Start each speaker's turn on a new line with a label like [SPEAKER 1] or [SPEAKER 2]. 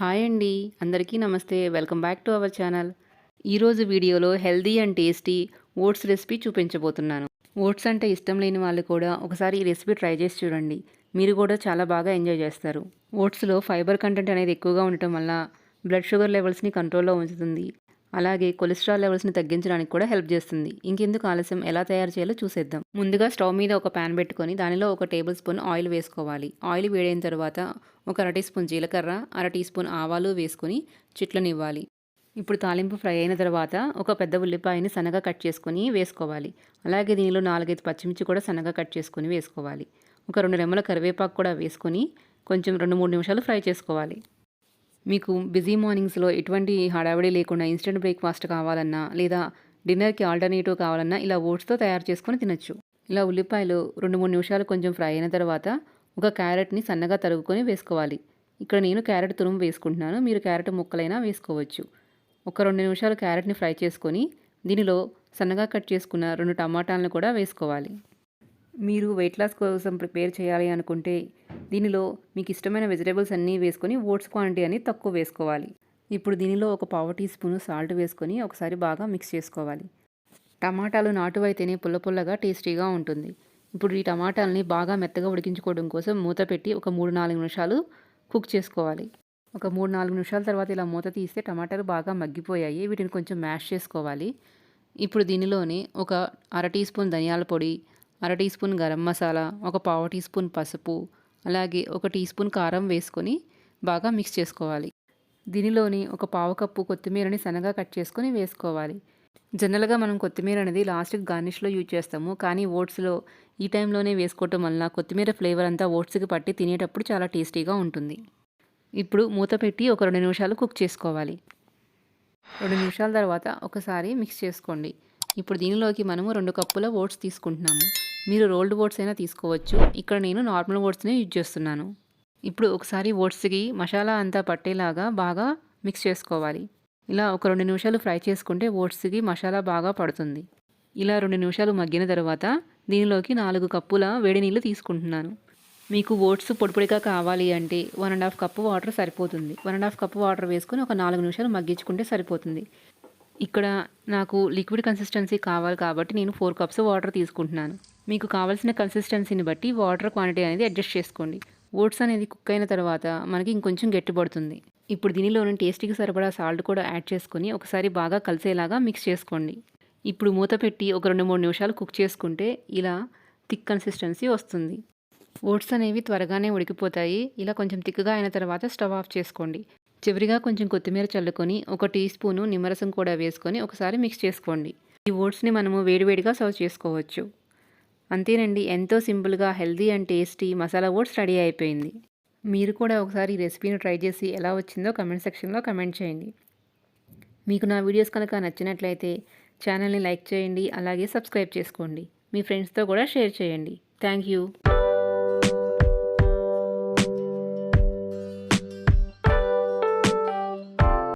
[SPEAKER 1] Hi అండి. అందరికీ నమస్తే. Welcome back to our channel. ఈరోజు వీడియోలో healthy and tasty oats recipe చూపించబోతున్నాను. ఓట్స్ అంటే ఇష్టం లేని వాళ్ళు కూడా ఒకసారి ఈ రెసిపీ ట్రై చేసి చూడండి. మీరు కూడా చాలా బాగా ఎంజాయ్ చేస్తారు. ఓట్స్లో ఫైబర్ కంటెంట్ అనేది ఎక్కువగా ఉండటం వల్ల బ్లడ్ షుగర్ లెవెల్స్ని కంట్రోల్లో ఉంచుతుంది. అలాగే కొలెస్ట్రాల్ లెవెల్స్ని తగ్గించడానికి కూడా హెల్ప్ చేస్తుంది. ఇంకెందుకు ఆలస్యం, ఎలా తయారు చేయాలో చూసేద్దాం. ముందుగా స్టవ్ మీద ఒక ప్యాన్ పెట్టుకొని దానిలో 1 టేబుల్ స్పూన్ ఆయిల్ వేసుకోవాలి. ఆయిల్ వేడైన తర్వాత ఒక అర టీ స్పూన్ జీలకర్ర, అర టీ స్పూన్ ఆవాలు వేసుకొని చిట్లనివ్వాలి. ఇప్పుడు తాలింపు ఫ్రై అయిన తర్వాత ఒక పెద్ద ఉల్లిపాయని సన్నగా కట్ చేసుకొని వేసుకోవాలి. అలాగే దీనిలో 4-5 పచ్చిమిర్చి కూడా సన్నగా కట్ చేసుకొని వేసుకోవాలి. ఒక 2 రెమ్మల కరివేపాకు కూడా వేసుకొని కొంచెం 2-3 నిమిషాలు ఫ్రై చేసుకోవాలి. మీకు బిజీ మార్నింగ్స్లో ఎటువంటి హడావిడి లేకుండా ఇన్స్టెంట్ బ్రేక్ఫాస్ట్ కావాలన్నా లేదా డిన్నర్కి ఆల్టర్నేటివ్ కావాలన్నా ఇలా ఓట్స్తో తయారు చేసుకొని తినొచ్చు. ఇలా ఉల్లిపాయలు 2-3 నిమిషాలు కొంచెం ఫ్రై అయిన తర్వాత ఒక క్యారెట్ని సన్నగా తరుగుకొని వేసుకోవాలి. ఇక్కడ నేను క్యారెట్ తురుము వేసుకుంటున్నాను. మీరు క్యారెట్ ముక్కలైనా వేసుకోవచ్చు. ఒక 2 నిమిషాలు క్యారెట్ని ఫ్రై చేసుకొని దీనిలో సన్నగా కట్ చేసుకున్న 2 టమాటాలను కూడా వేసుకోవాలి. మీరు వెయిట్ లాస్ కోసం ప్రిపేర్ చేయాలి అనుకుంటే దీనిలో మీకు ఇష్టమైన వెజిటేబుల్స్ అన్నీ వేసుకొని ఓట్స్ క్వాంటిటీ అనేది తక్కువ వేసుకోవాలి. ఇప్పుడు దీనిలో ఒక పావు టీ స్పూను సాల్ట్ వేసుకొని ఒకసారి బాగా మిక్స్ చేసుకోవాలి. టమాటాలు నాటువైతేనే పుల్ల పుల్లగా టేస్టీగా ఉంటుంది. ఇప్పుడు ఈ టమాటాలని బాగా మెత్తగా ఉడికించుకోవడం కోసం మూత పెట్టి ఒక 3-4 నిమిషాలు కుక్ చేసుకోవాలి. ఒక 3-4 నిమిషాల తర్వాత ఇలా మూత తీస్తే టమాటాలు బాగా మగ్గిపోయాయి. వీటిని కొంచెం మ్యాష్ చేసుకోవాలి. ఇప్పుడు దీనిలోనే ఒక అర టీ స్పూన్ ధనియాల పొడి, అర టీ స్పూన్ గరం మసాలా, ఒక పావు టీ స్పూన్ పసుపు, అలాగే ఒక టీ స్పూన్ కారం వేసుకొని బాగా మిక్స్ చేసుకోవాలి. దీనిలోని ఒక పావు కప్పు కొత్తిమీరని సన్నగా కట్ చేసుకొని వేసుకోవాలి. జనరల్గా మనం కొత్తిమీర అనేది లాస్ట్కి గార్నిష్లో యూజ్ చేస్తాము. కానీ ఓట్స్లో ఈ టైంలోనే వేసుకోవటం వల్ల కొత్తిమీర ఫ్లేవర్ అంతా ఓట్స్కి పట్టి తినేటప్పుడు చాలా టేస్టీగా ఉంటుంది. ఇప్పుడు మూత పెట్టి ఒక 2 నిమిషాలు కుక్ చేసుకోవాలి. 2 నిమిషాల తర్వాత ఒకసారి మిక్స్ చేసుకోండి. ఇప్పుడు దీనిలోకి మనము 2 కప్పుల ఓట్స్ తీసుకుంటున్నాము. మీరు రోల్డ్ ఓట్స్ అయినా తీసుకోవచ్చు. ఇక్కడ నేను నార్మల్ ఓట్స్నే యూజ్ చేస్తున్నాను. ఇప్పుడు ఒకసారి ఓట్స్కి మసాలా అంతా పట్టేలాగా బాగా మిక్స్ చేసుకోవాలి. ఇలా ఒక 2 నిమిషాలు ఫ్రై చేసుకుంటే ఓట్స్కి మసాలా బాగా పడుతుంది. ఇలా 2 నిమిషాలు మగ్గిన తర్వాత దీనిలోకి 4 కప్పుల వేడి నీళ్ళు తీసుకుంటున్నాను. మీకు ఓట్స్ పొడి పొడిగా కావాలి అంటే 1.5 కప్పు వాటర్ సరిపోతుంది. 1.5 కప్పు వాటర్ వేసుకొని ఒక 4 నిమిషాలు మగ్గించుకుంటే సరిపోతుంది. ఇక్కడ నాకు లిక్విడ్ కన్సిస్టెన్సీ కావాలి కాబట్టి నేను 4 కప్స్ వాటర్ తీసుకుంటున్నాను. మీకు కావాల్సిన కన్సిస్టెన్సీని బట్టి వాటర్ క్వాంటిటీ అనేది అడ్జస్ట్ చేసుకోండి. ఓట్స్ అనేది కుక్ అయిన తర్వాత మనకి ఇంకొంచెం గట్టిపడుతుంది. ఇప్పుడు దీనిలోని టేస్టీకి సరిపడా సాల్ట్ కూడా యాడ్ చేసుకొని ఒకసారి బాగా కలిసేలాగా మిక్స్ చేసుకోండి. ఇప్పుడు మూత పెట్టి ఒక 2-3 నిమిషాలు కుక్ చేసుకుంటే ఇలా థిక్ కన్సిస్టెన్సీ వస్తుంది. ఓట్స్ అనేవి త్వరగానే ఉడికిపోతాయి. ఇలా కొంచెం థిక్గా అయిన తర్వాత స్టవ్ ఆఫ్ చేసుకోండి. చివరిగా కొంచెం కొత్తిమీర చల్లుకొని ఒక టీ స్పూను నిమ్మరసం కూడా వేసుకొని ఒకసారి మిక్స్ చేసుకోండి. ఈ ఓట్స్ని మనము వేడివేడిగా సర్వ్ చేసుకోవచ్చు. అంతేనండి, ఎంతో సింపుల్గా healthy and tasty masala oats ready అయిపోయింది. మీరు కూడా ఒకసారి ఈ రెసిపీని ట్రై చేసి ఎలా వచ్చిందో కమెంట్ సెక్షన్లో కమెంట్ చేయండి. మీకు నా వీడియోస్ కనుక నచ్చినట్లయితే ఛానల్ని లైక్ చేయండి, అలాగే సబ్స్క్రైబ్ చేసుకోండి. మీ ఫ్రెండ్స్తో కూడా షేర్ చేయండి. Thank you.